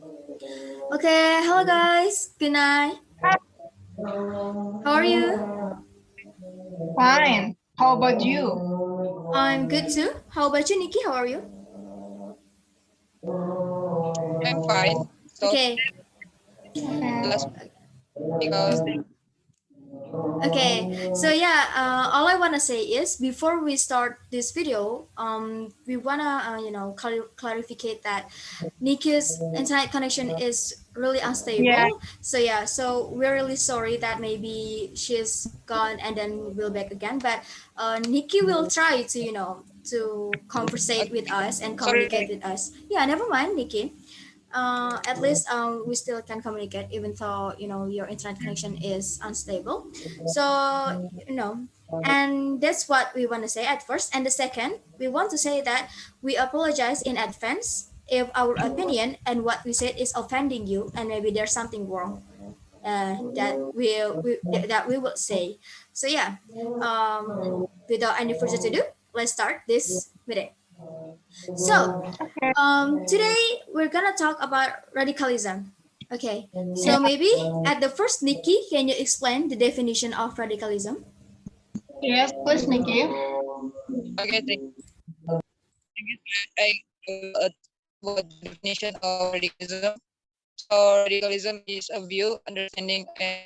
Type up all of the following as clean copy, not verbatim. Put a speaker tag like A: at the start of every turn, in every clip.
A: Okay, hello guys. Good night. How are you?
B: Fine. How about you?
A: I'm good too. How about you, Nikki? How are you?
C: I'm fine. So
A: Okay.
C: last
B: Okay.
C: because
A: Okay. So yeah, all I wanna say is before we start this video, we wanna clarificate that Nikki's internet connection is really
B: Yeah.
A: unstable. So yeah, so we're really sorry that maybe she's gone and then will back again. But Nikki will try to to conversate with us and
C: sorry.
A: communicate with us. Yeah, never mind, Nikki. At least we still can communicate even though your internet connection is unstable. So and that's what we want to say at first. And the second, we want to say that we apologize in advance if our opinion and what we said is offending you and maybe there's something wrong that we will say. So yeah, without any further ado, let's start this meeting. So
B: Okay.
A: today we're gonna talk about radicalism. Okay,
B: Yeah.
A: so maybe at the first, Nikki, can you explain the definition of radicalism?
B: Yes, please, Nikki.
C: Okay, thank you. I what the definition of radicalism. So radicalism is a view, understanding, and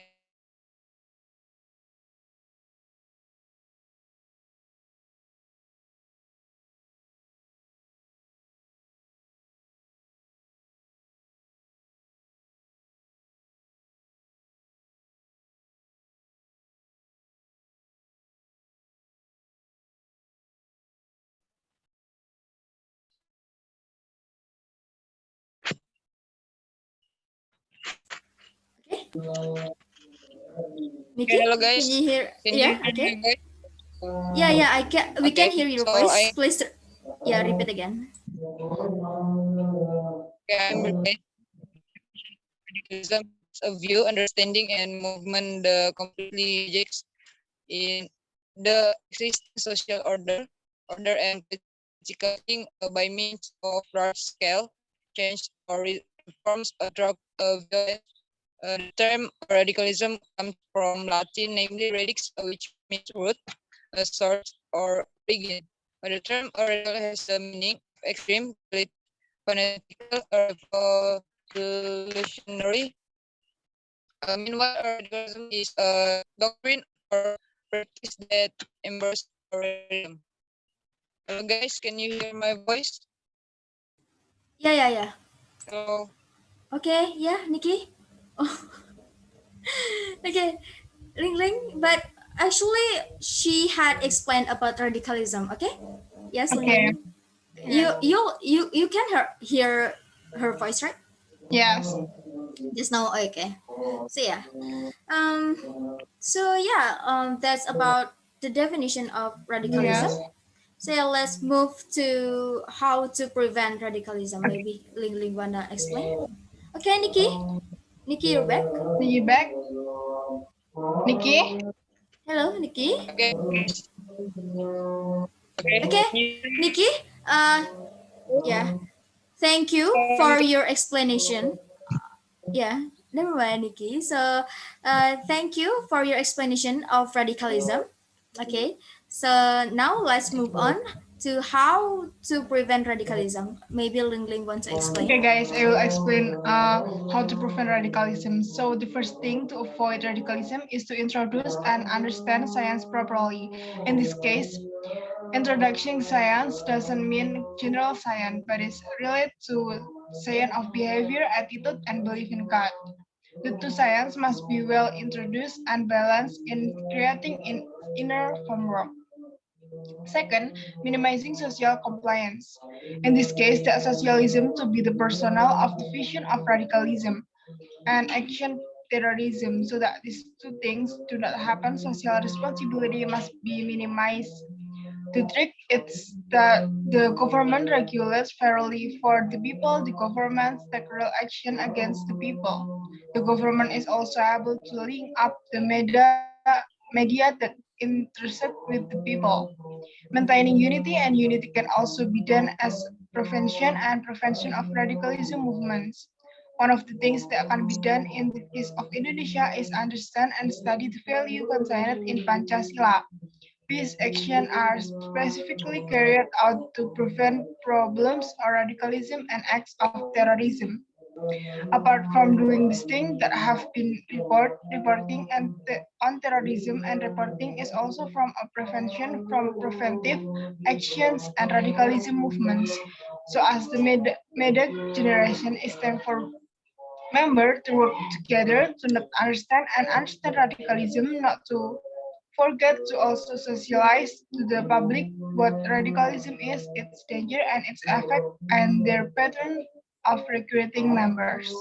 C: movement
A: Okay,
C: Okay,
A: Nikki,
C: hello
A: can
C: guys.
A: you hear?
C: Can you
A: Yeah,
C: hear my
A: okay.
C: voice?
A: Yeah, yeah, I can. We can
C: Okay,
A: hear your
C: so
A: voice. Please, yeah, repeat again.
C: I'm radicalism is a view, understanding, and movement that completely rejects in the existing social order and political thinking by means of large-scale change or reforms or drug violence. The term radicalism comes from Latin, namely radix, which means root, a source, or origin. But the term radical has the meaning of extreme, fanatical, or revolutionary. Meanwhile, radicalism is a doctrine or practice that embraces radicalism. Hello, guys, can you hear my voice?
A: Yeah, yeah, yeah.
C: Hello.
A: Okay, yeah, Nikki. Oh, okay, Ling-Ling. But actually, she had explained about radicalism. Okay. Yes,
B: Okay.
A: Ling-Ling.
B: Yeah.
A: You can hear her voice, right?
B: Yes.
A: Just now, okay. So yeah, um, that's about the definition of radicalism.
B: Yes.
A: So yeah, let's move to how to prevent radicalism.
B: Okay.
A: Maybe Ling Ling wanna explain. Okay, Nikki, you're back.
B: Nikki back. Nikki.
A: Hello, Nikki.
C: Okay, guys. Okay.
A: Okay,
C: Can you hear me?
A: Nikki. Uh, yeah. Thank you
C: I'm
A: for your explanation. Yeah, never mind, Nikki. So, thank you for your explanation of radicalism. Okay, so now let's move on to how to prevent radicalism. Maybe Ling Ling wants to
B: Okay,
A: explain.
B: guys, I will explain how to prevent radicalism. So the first thing to avoid radicalism is to introduce and understand science properly. In this case, introducing science doesn't mean general science, but is related to science of behavior, attitude, and belief in God. The two science must be well introduced and balanced in creating inner framework. Second, minimizing social compliance. In this case, the socialism to be the personnel of the vision of radicalism and action terrorism so that these two things do not happen. Social responsibility must be minimized. The trick is that the government regulates fairly for the people, the government take real action against the people. The government is also able to link up the media that intersect with the people. Maintaining unity and unity can also be done as prevention and prevention of radicalism movements. One of the things that can be done in the case of Indonesia is understand and study the value contained in Pancasila. These actions are specifically carried out to prevent problems or radicalism and acts of terrorism. Apart from doing these things that have been reporting and on terrorism and reporting is also from a prevention from preventive actions and radicalism movements. So as the MEDEC generation is time for members to work together to not understand and understand radicalism, not to forget to also socialize to the public what radicalism is, its danger and its effect, and their pattern of recruiting members.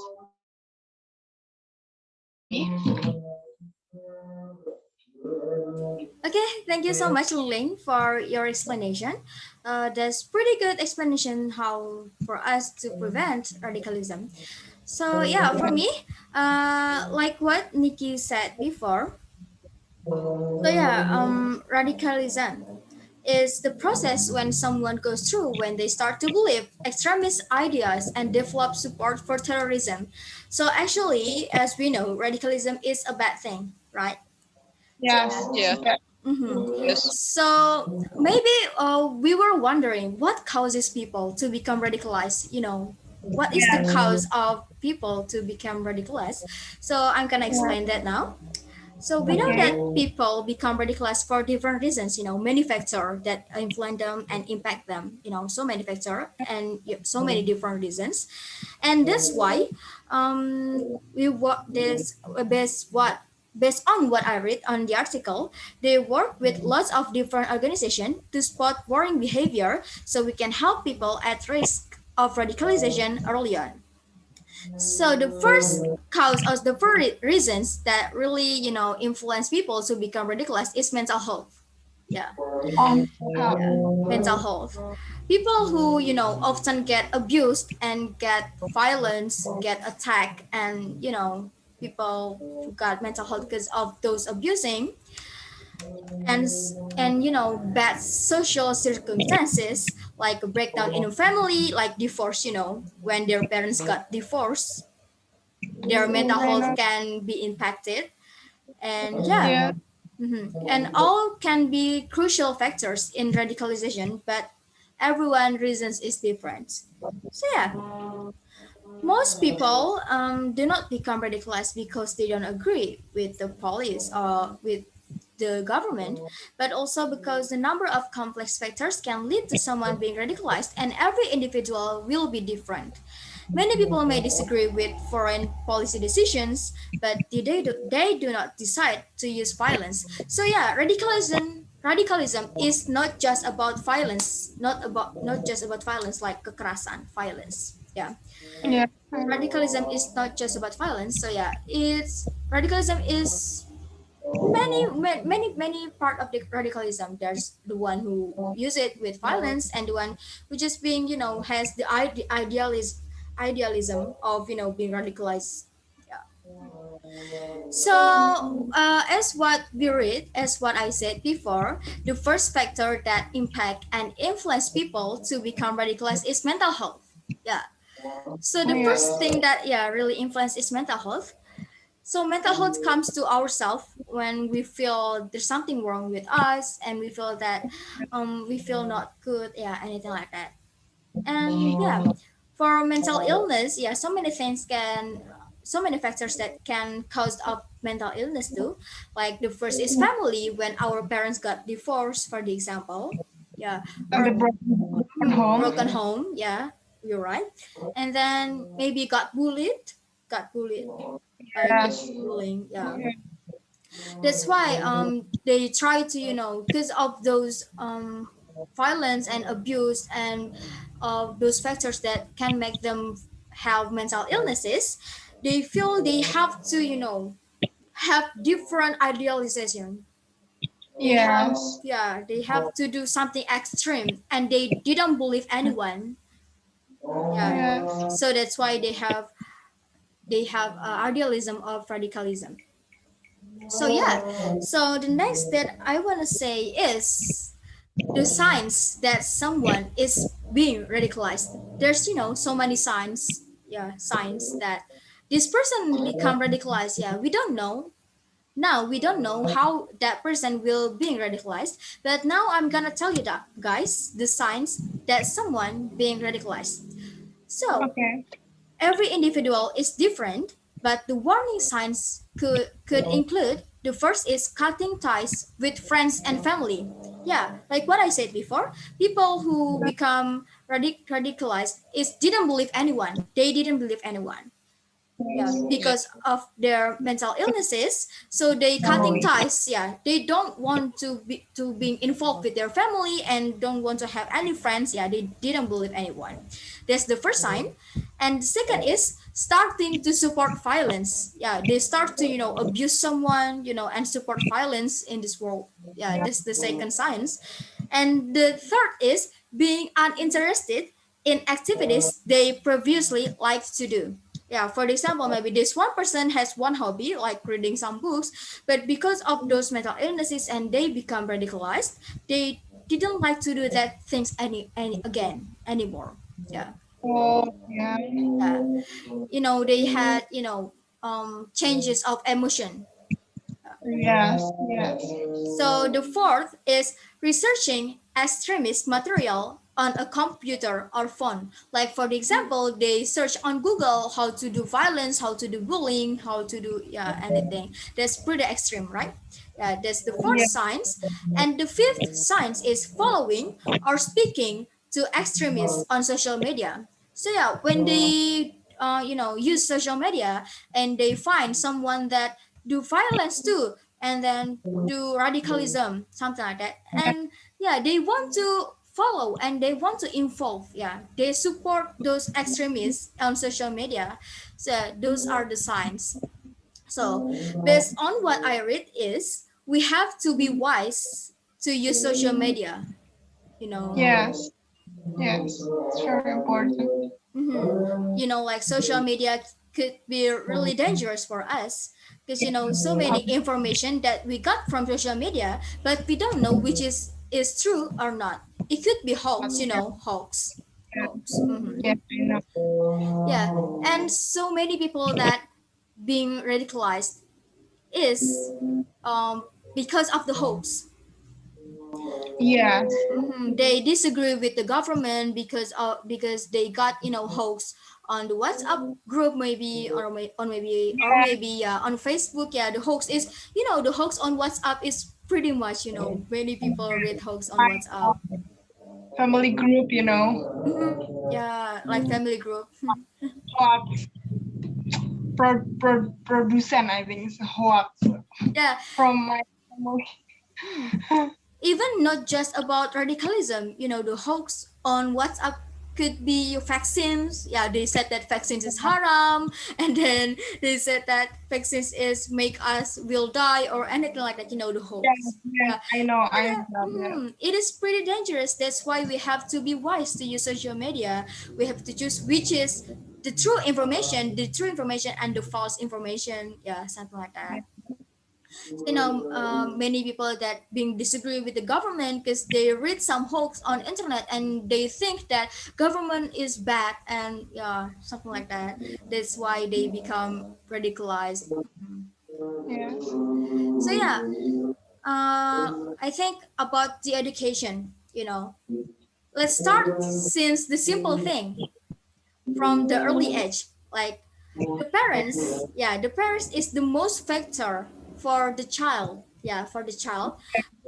A: Okay, thank you so much, Ling-Ling, for your explanation. That's pretty good explanation how for us to prevent radicalism. So yeah, for me, like what Nikki said before, so yeah, radicalism is the process when someone goes through when they start to believe extremist ideas and develop support for terrorism. So actually, as we know, radicalism is a bad thing, right? So
B: Yes,
C: Yeah.
A: mhm.
C: Yes.
A: So maybe we were wondering what causes people to become radicalized. What is the
B: yes,
A: cause of people to become radicalized? So I'm gonna
B: yeah,
A: explain that now. So we know
B: okay,
A: that people become radicalized for different reasons, many factors that influence them and impact them, so many factors and so many different reasons. And that's why we work this based on what I read on the article, they work with lots of different organizations to spot worrying behavior so we can help people at risk of radicalization early on. So the first cause or the first reasons that really influence people to become radicalized is mental health. Yeah, yeah, mental health. People who often get abused and get violence, get attacked, and people who got mental health because of those abusing and bad social circumstances like a breakdown in a family, like divorce. When their parents got divorced, their mental
B: I
A: health
B: know,
A: can be impacted, and yeah.
B: yeah,
A: And all can be crucial factors in radicalization, but everyone reasons is different. So yeah, most people do not become radicalized because they don't agree with the police or with the government, but also because the number of complex factors can lead to someone being radicalized, and every individual will be different. Many people may disagree with foreign policy decisions, but they do not decide to use violence. So yeah, radicalism is not just about violence, not just about violence like kekerasan violence. Yeah,
B: yeah,
A: radicalism is not just about violence. So yeah, it's radicalism is many part of the radicalism. There's the one who use it with violence, and the one who just being has the idealism of being radicalized. Yeah. So as what we read, as what I said before, the first factor that impact and influence people to become radicalized is mental health. Yeah. So the
B: yeah,
A: first thing that really influence is mental health. So mental health comes to ourselves when we feel there's something wrong with us, and we feel that we feel not good, yeah, anything like that. And yeah, for mental illness, yeah, so many factors that can cause of mental illness too. Like the first is family, when our parents got divorced, for the example, yeah,
B: and the
A: or
B: broken home,
A: broken home, yeah, you're right. And then maybe got bullied by the
B: yes,
A: bullying, yeah. That's why they try to because of those violence and abuse and of those factors that can make them have mental illnesses. They feel they have to have different idealization. They have,
B: yes,
A: yeah, they have to do something extreme, and they didn't believe anyone. Yeah,
B: yes,
A: so that's why they have idealism of radicalism. So yeah, so the next that I want to say is the signs that someone is being radicalized. There's so many signs. signs that this person become radicalized. Yeah, we don't know. Now we don't know how that person will being radicalized, but now I'm gonna tell you that, guys, the signs that someone being radicalized. So
B: Okay.
A: every individual is different, but the warning signs could include, the first is cutting ties with friends and family. Yeah, like what I said before, people who become radicalized is didn't believe anyone. They didn't believe anyone. Yeah,
C: Yeah.
A: because of their mental illnesses, so they cutting ties. Yeah, they don't want to being involved with their family and don't want to have any friends. Yeah, they didn't believe anyone. That's the first sign. And the second is starting to support violence. Yeah, they start to abuse someone, and support violence in this world. Yeah, that's the second signs. And the third is being uninterested in activities they previously liked to do. Yeah, for example, maybe this one person has one hobby like reading some books, but because of those mental illnesses and they become radicalized, they didn't like to do that things any again anymore. Yeah.
B: Oh, yeah.
A: Yeah, they had changes of emotion.
B: Yes, yes.
A: So the fourth is researching extremist material on a computer or phone. Like for the example, they search on Google how to do violence, how to do bullying, how to do anything. That's pretty extreme, right? Yeah, that's the fourth
B: Yeah.
A: science. And the fifth science is following or speaking to extremists on social media. So yeah, when they use social media and they find someone that do violence too, and then do radicalism, something like that, and yeah, they want to follow and they want to involve. Yeah, they support those extremists on social media. So those are the signs. So based on what I read is we have to be wise to use social media, you know.
B: Yes, yes. It's very important.
A: Mm-hmm. Like social media could be really dangerous for us because so many information that we got from social media, but we don't know which is true or not. It could be hoax, hoax, hoax. Mm-hmm.
B: Yes, I know.
A: Yeah, and so many people that being radicalized is because of the hoax.
B: Yes.
A: They disagree with the government because they got hoax on the WhatsApp group, maybe, or maybe on Facebook. Yeah, the hoax is the hoax on WhatsApp is pretty much many people read hoax on
B: I know.
A: WhatsApp.
B: Family group, you know.
A: Yeah, like family group.
B: Hoax. Producent, I think, is hoax
A: Yeah.
B: from my family.
A: Even not just about radicalism, the hoax on WhatsApp could be vaccines. Yeah, they said that vaccines is haram, and then they said that vaccines is make us will die or anything like that. The
B: Yes,
A: hoax.
B: yes,
A: Yeah,
B: I know,
A: and
B: I know that.
A: it is pretty dangerous. That's why we have to be wise to use social media. We have to choose which is the true information, and the false information. Yeah, something like that. Many people that being disagree with the government because they read some hoax on internet and they think that government is bad, and yeah, something like that. That's why they become radicalized.
B: Yes.
A: So yeah, I think about the education. Let's start since the simple thing from the early age, like the parents is the most factor for the child,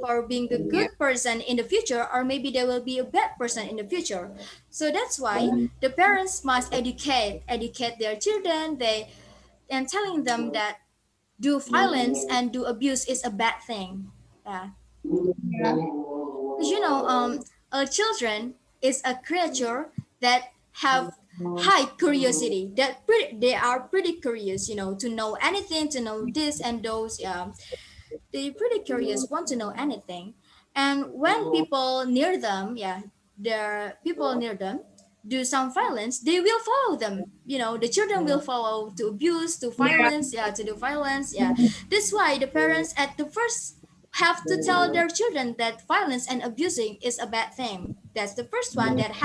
A: for being the
B: Yeah.
A: good person in the future, or maybe they will be a bad person in the future. So that's why the parents must educate their children, and telling them that do violence and do abuse is a bad thing. Yeah,
B: Yeah.
A: because children is a creature that have high curiosity, that they are pretty curious, to know anything, to know this and those. Yeah, they pretty curious, want to know anything. And when people near them, the people near them do some violence, they will follow them. The children will follow to abuse, to
B: Yeah.
A: violence, to do violence. Yeah, that's why the parents at the first have to tell their children that violence and abusing is a bad thing. That's the first one that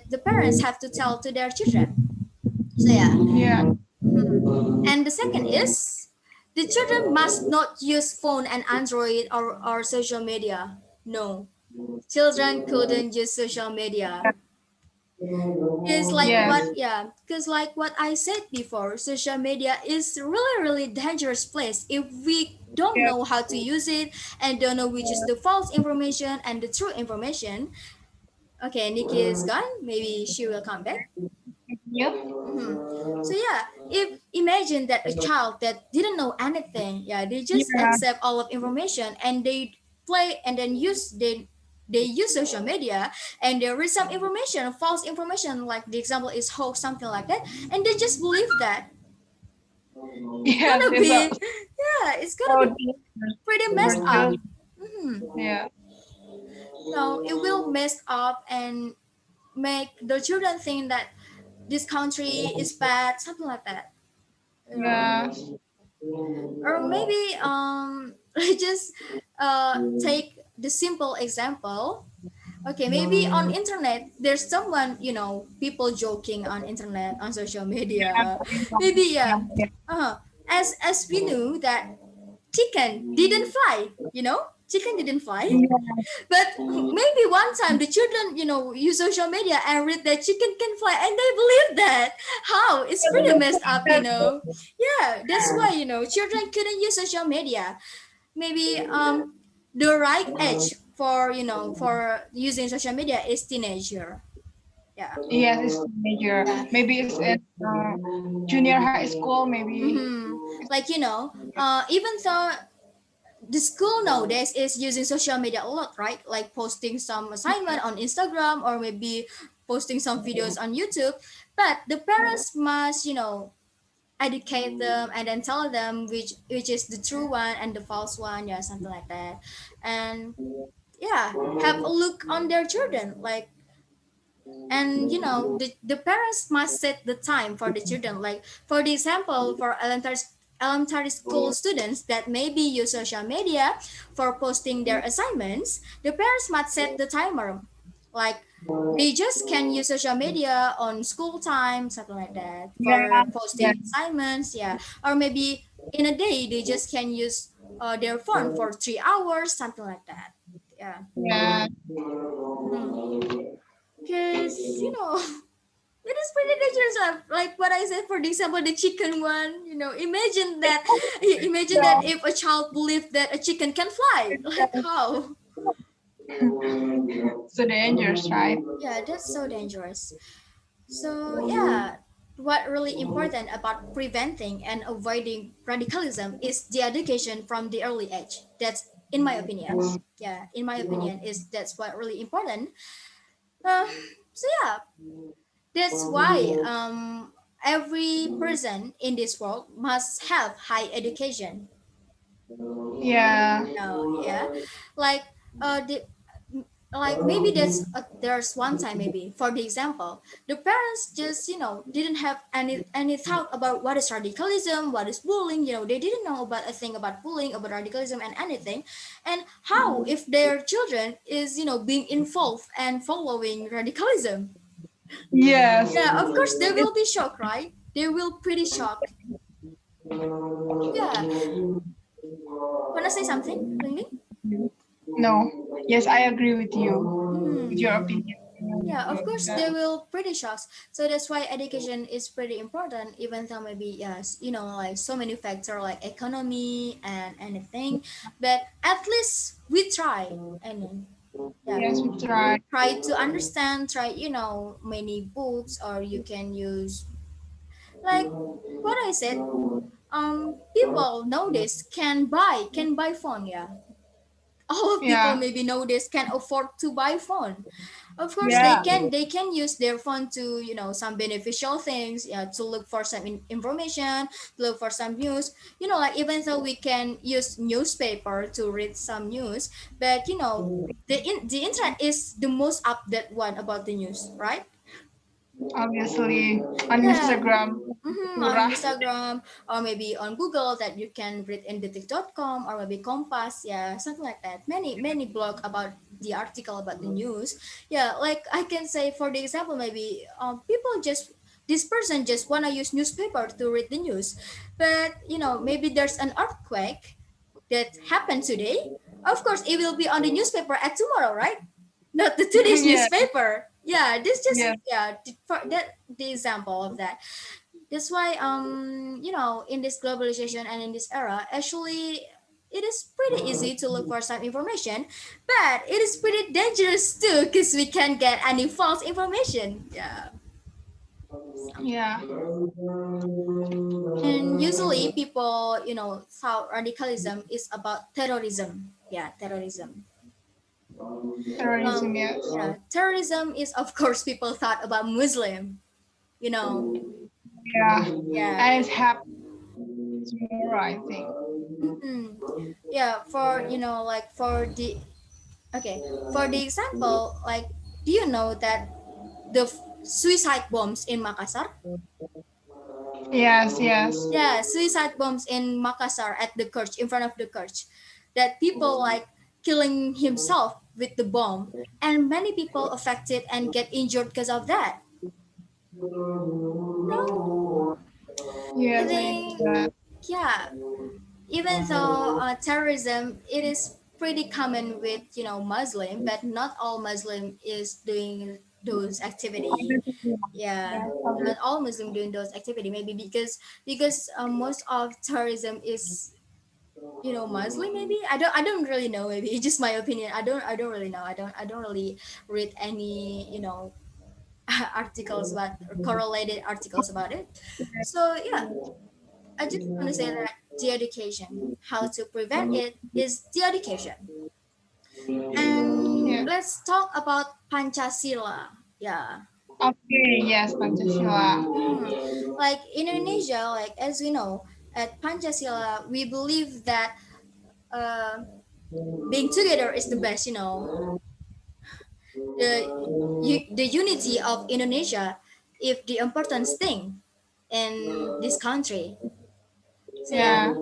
A: the parents have to tell to their children. So yeah.
B: Yeah.
A: Mhm. And the second is the children must not use phone and Android or social media. No, children couldn't use social media. It's like
B: Yes.
A: what, yeah, because like what I said before, social media is really, really dangerous place if we don't
B: Yes.
A: know how to use it and don't know which is the false information and the true information. Okay, Nikki is gone. Maybe she will come back.
B: Yeah.
A: Mm-hmm. So yeah, if imagine that a child that didn't know anything, yeah, they just
B: Yeah.
A: accept all of information and they play and then they use social media and they read some information, false information, like the example is hoax, something like that, and they just believe that. It's
B: Yes.
A: gonna
B: It's
A: be,
B: a
A: yeah, it's gonna
B: so
A: be
B: dangerous
A: pretty
B: for
A: messed up.
B: children.
A: Mm-hmm.
B: Yeah.
A: So it will mess up and make the children think that this country is bad, something like that. Yeah.
B: Yeah.
A: Or maybe I just take the simple example. Okay, maybe on internet there's someone, people joking on internet, on social media. Maybe yeah. As we knew that chicken didn't fly, chicken didn't fly. But maybe one time the children, use social media and read that chicken can fly and they believe that. How? It's pretty messed up. Yeah, that's why, children couldn't use social media. Maybe the right age for using social media is teenager. Yeah.
B: Yes, it's major.
A: Yeah.
B: Maybe it's in junior high school. Maybe.
A: Mm-hmm. Like, even though the school nowadays is using social media a lot, right? Like posting some assignment on Instagram or maybe posting some videos on YouTube. But the parents must, educate them and then tell them which is the true one and the false one, yeah, something like that. And yeah, have a look on their children, like, and the parents must set the time for the children, like for the example for elementary school students that maybe use social media for posting their assignments. The parents must set the timer, like they just can use social media on school time, something like that,
B: Yeah.
A: for
B: Yeah.
A: posting assignments, yeah. Or maybe in a day they just can use their phone for 3 hours, something like that, yeah.
B: Yeah.
A: Because it is pretty dangerous, like what I said, for example, the chicken one. Imagine that. Imagine that if a child believed that a chicken can fly. Like how?
B: So dangerous, right?
A: Yeah, that's so dangerous. So yeah, what really important about preventing and avoiding radicalism is the education from the early age. That's in my opinion. Yeah, in my opinion, is that's what really important. Uh, so yeah, that's why every person in this world must have high education.
B: Yeah.
A: Yeah, like the like maybe there's one time, maybe for the example, the parents just didn't have any thought about what is radicalism, what is bullying. They didn't know about a thing about bullying, about radicalism and anything. And how if their children is being involved and following radicalism?
B: Yes.
A: Yeah, of course they
B: It,
A: will be shocked, right? They will pretty shocked. Yeah. Wanna say something, Ling Ling?
B: no. Yes, I agree with you. With
A: Mm-hmm.
B: your opinion.
A: Yeah, of course
B: Yeah.
A: they will pretty shocked. So that's why education is pretty important, even though maybe yes, like so many factors like economy and anything. But at least we try. And yeah,
B: Yes, we try.
A: try to understand, try many books, or you can use like what I said. People nowadays can buy phone, yeah. All of people
B: Yeah.
A: maybe nowadays can afford to buy phone. Of course they
B: Yeah.
A: can they can use their phone to some beneficial things, yeah, to look for some information, to look for some news. Like even though we can use newspaper to read some news, but the internet is the most updated one about the news, right?
B: Obviously. On
A: Yeah.
B: Instagram.
A: On
B: Surah.
A: Instagram or maybe on Google that you can read in detik.com or maybe Compass, yeah, something like that. Many blog about the article about the news. Yeah, like I can say for the example, maybe people just this person just want to use newspaper to read the news, but maybe there's an earthquake that happened today. Of course it will be on the newspaper at tomorrow, right? Not the today's
B: Yeah.
A: newspaper. Yeah, this just
B: Yeah.
A: for that the example of that. That's why in this globalization and in this era, actually it is pretty easy to look for some information, but it is pretty dangerous too because we can get any false information. Yeah, something
B: Yeah.
A: like that. And usually people thought radicalism is about terrorism. Yeah, terrorism.
B: Terrorism. Yes.
A: Terrorism is, of course, people thought about Muslim. You know,
B: Yeah.
A: yeah.
B: And it's happening tomorrow, I think.
A: Mm-mm. Yeah, for like for the okay, for the example, like, do you know that the suicide bombs in Makassar?
B: Yes. Yes.
A: Yeah, suicide bombs in Makassar at the church, in front of the church, that people like killing himself with the bomb, and many people affected and get injured because of that. No, I
B: Yes, I
A: think,
B: know that.
A: yeah, even though terrorism it is pretty common with Muslim, but not all Muslim is doing those activity. Yeah,
B: Yeah.
A: not all Muslim doing those activity, maybe because most of terrorism is Muslim. Maybe I don't really know. Maybe it's just my opinion. I don't really know. I don't really read any articles about or correlated articles about it. So yeah, I just want to say that the education, how to prevent it, is the education. And
B: Yeah.
A: let's talk about Pancasila. Yeah.
B: Okay. Yes, Pancasila.
A: Hmm. Like in Indonesia, like as we know, at Pancasila, we believe that uh, being together is the best. The unity of Indonesia, if the important thing in this country. So yeah,
B: Yeah.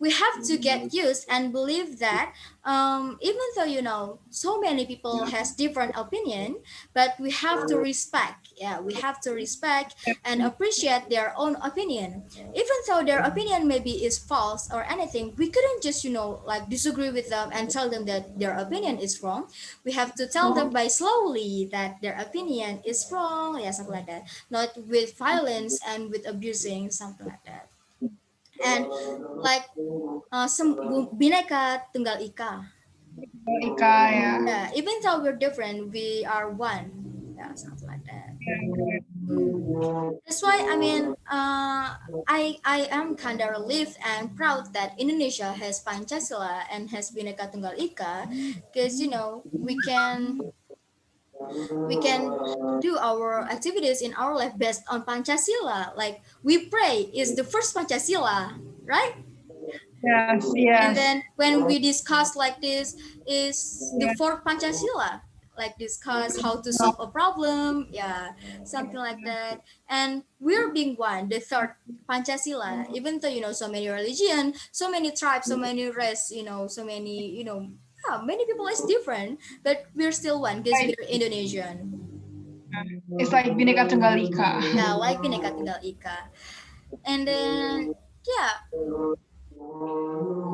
A: we have to get used and believe that even though so many people has different opinion, but we have to respect. Yeah, we have to respect and appreciate their own opinion, even though their opinion maybe is false or anything. We couldn't just like disagree with them and tell them that their opinion is wrong. We have to tell them by slowly that their opinion is wrong. Yeah, something like that, not with violence and with abusing, something like that. And like bineka tunggal ika.
B: Ika, ya.
A: Yeah, even though we're different, we are one. Yeah, something like that. Hmm. That's why I am kind of relieved and proud that Indonesia has Pancasila and has Bhinneka Tunggal Ika, because we can do our activities in our life based on Pancasila. Like we pray is the first Pancasila, right?
B: Yes,
A: And
B: yes.
A: then when we discuss like this is the
B: Yeah.
A: fourth Pancasila, like discuss how to solve a problem, yeah, something like that. And we're being one, the third Pancasila, even though so many religion, so many tribes, so many race, so many yeah, many people is different, but we're still one because
B: Like,
A: we're Indonesian.
B: it's like Bhinneka Tunggal Ika.
A: Yeah, like Bhinneka Tunggal Ika. And then yeah,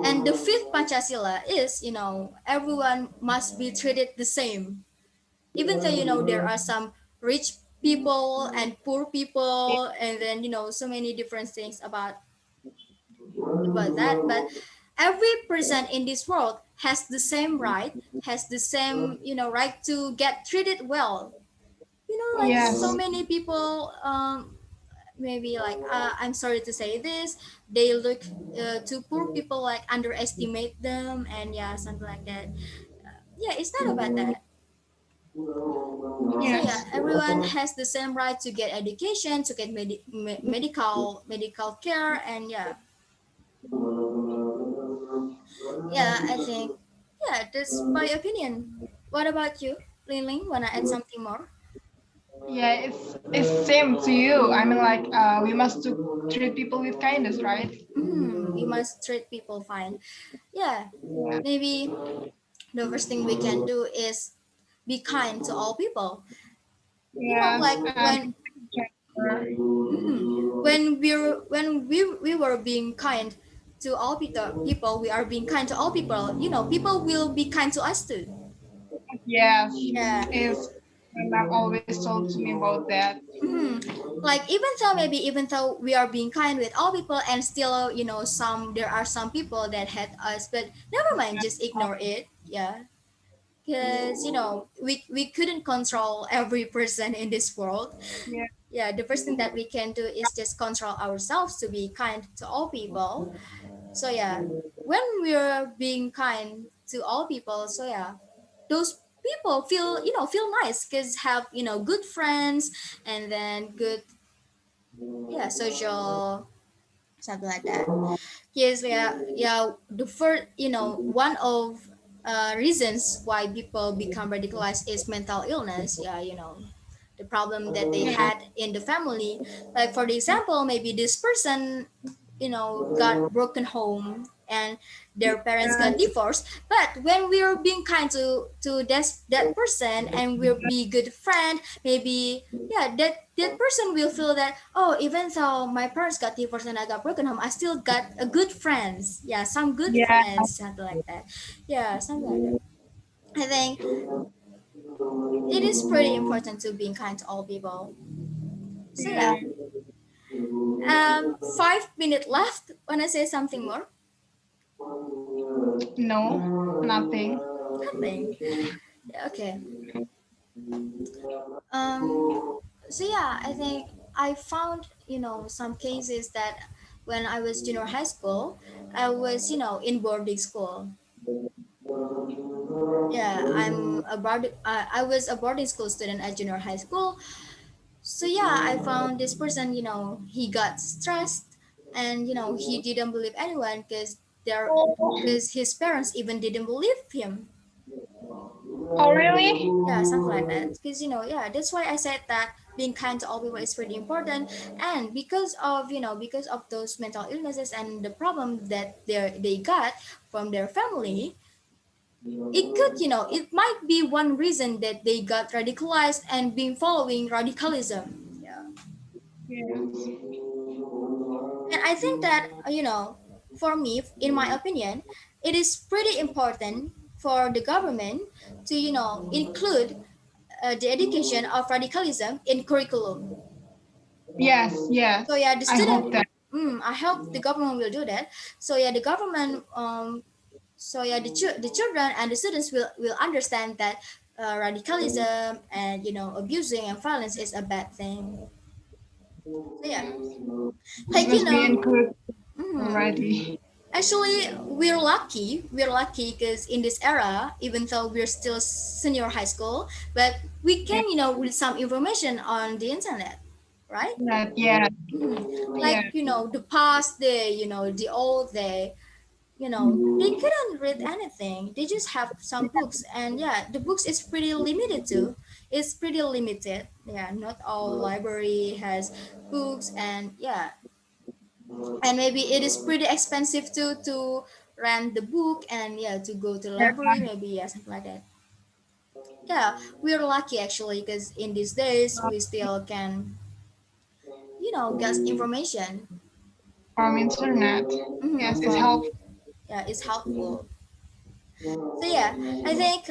A: and the fifth Pancasila is, everyone must be treated the same. Even though, there are some rich people and poor people, and then, so many different things about that. But every person in this world has the same right, has the same, right to get treated well. Like so
B: Yes.
A: many people, maybe like I'm sorry to say this, they look to poor people like underestimate them, and yeah, something like that. Yeah, it's not about that. So yeah,
B: Yes.
A: everyone has the same right to get education, to get medical care, and yeah, I think that's my opinion. What about you, Ling? Wanna add something more?
B: Yeah, it's same to you. I mean, like, we must to treat people with kindness, right?
A: We must treat people fine. Yeah,
B: Yeah.
A: maybe the first thing we can do is be kind to all people.
B: Yes.
A: Like when
B: And
A: When we were being kind to all people, we are being kind to all people. People will be kind to us too.
B: Yes,
A: Yeah.
B: is my mom always told to me about that.
A: hmm Like even though we are being kind with all people, and still there are some people that hate us, but never mind, just ignore it. Yeah, because we couldn't control every person in this world.
B: Yeah,
A: Yeah, the first thing that we can do is just control ourselves to be kind to all people. So yeah, when we're being kind to all people, so yeah, those people feel nice because have good friends, and then good, yeah, social, something like that. Yes, yeah, yeah. The first, one of reasons why people become radicalized is mental illness. Yeah, the problem that they
B: yeah,
A: had in the family. Like for the example, maybe this person, got broken home, and their parents got
B: yes,
A: divorced. But when we're being kind to that person, and we'll be good friend, maybe, yeah, that person will feel that, oh, even though my parents got divorced and I got broken home, I still got a good friends. Yeah, some good
B: yeah,
A: friends, something like that. Yeah, something like that. I think it is pretty important to being kind to all people. So
B: yeah.
A: yeah, 5 minutes left. Wanna say something more?
B: No, nothing.
A: Nothing. Okay. Um. So yeah, I think I found some cases that when I was junior high school, I was in boarding school. Yeah, I was a boarding school student at junior high school. So yeah, I found this person. He got stressed, and he didn't believe anyone because his parents even didn't believe him.
B: Oh, really?
A: Yeah, something like that. Because yeah, that's why I said that being kind to all people is pretty important. And because of those mental illnesses and the problem that they got from their family, it might be one reason that they got radicalized and been following radicalism. Yeah.
B: Yes.
A: And I think that, for me, in my opinion, it is pretty important for the government to, include the education of radicalism in curriculum.
B: Yes, yes.
A: So yeah, the
B: I
A: student,
B: hope that.
A: I hope the government will do that. So yeah, the government, so yeah, the children and the students will understand that radicalism and abusing and violence is a bad thing. So yeah,
B: It
A: like
B: must be included
A: mhm.
B: already.
A: Actually, we're lucky. We're lucky because in this era, even though we're still senior high school, but we
B: Yeah,
A: can, read some information on the internet, right?
B: that, yeah,
A: Like,
B: yeah,
A: the past day, the old day, they couldn't read anything. They just have some books, and yeah, the books is pretty limited too. It's pretty limited. Yeah, not all library has books, and yeah, and maybe it is pretty expensive to rent the book, and yeah, to go to the
B: yeah.
A: library, maybe, yeah, something like that. Yeah, we're lucky actually because in these days we still can get information.
B: From internet. Yes, it's
A: From,
B: helpful.
A: yeah, it's helpful. So yeah, I think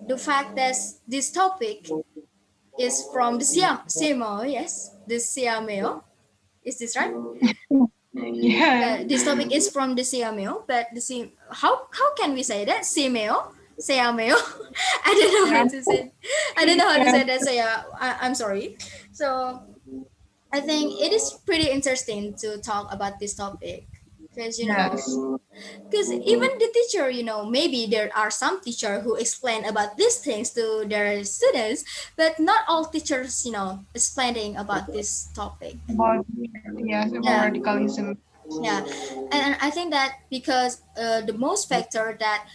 A: the fact that this topic is from the CMO, yes, the CMO, is this right?
B: Yeah,
A: This topic is from the CMO, but how can we say that CMO? CMO? I don't know how
B: yeah,
A: to say. I don't know how to
B: yeah,
A: say that. So yeah, I'm sorry. So I think it is pretty interesting to talk about this topic because
B: yes.
A: because even the teacher, maybe there are some teacher who explain about these things to their students, but not all teachers, explaining about this topic.
B: About, yes, about
A: Yeah.
B: radicalism.
A: Yeah, and I think that because the most factor that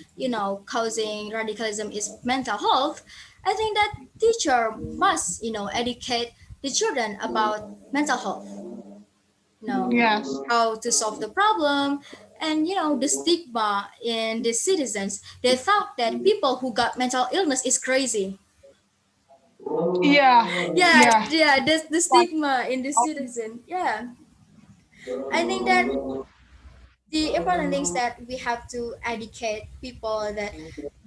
A: causing radicalism is mental health, I think that teacher must educate the children about mental health, you know
B: Yes,
A: how to solve the problem, and the stigma in the citizens. They thought that people who got mental illness is crazy.
B: Yeah,
A: Yeah,
B: yeah,
A: yeah, that's the
B: like,
A: stigma in the citizen. Yeah, I think that the important things that we have to educate people that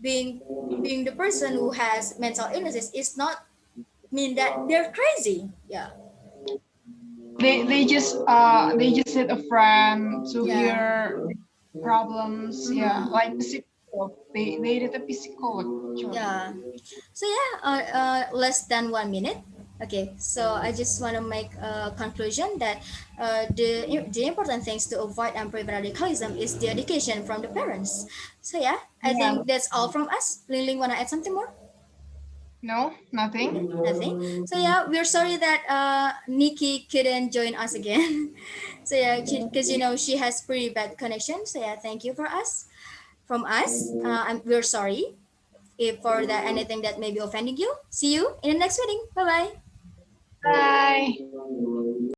A: being being the person who has mental illnesses is not mean that they're crazy. Yeah,
B: they just need a friend to
A: yeah.
B: hear problems. Yeah,
A: Mm-hmm.
B: like psycholog. They need a psycholog actually.
A: Yeah. So yeah, less than 1 minute. Okay, so I just want to make a conclusion that the important things to avoid and prevent radicalism is the education from the parents. So yeah, I
B: Yeah.
A: think that's all from us. Ling Ling, wanna add something more?
B: No,
A: Okay,
B: nothing.
A: nothing. So yeah, we're sorry that Nikki couldn't join us again. So yeah, because you know she has pretty bad connection. So yeah, thank you for us. From us, we're sorry if for that anything that may be offending you. See you in the next meeting. Bye bye.
B: Bye.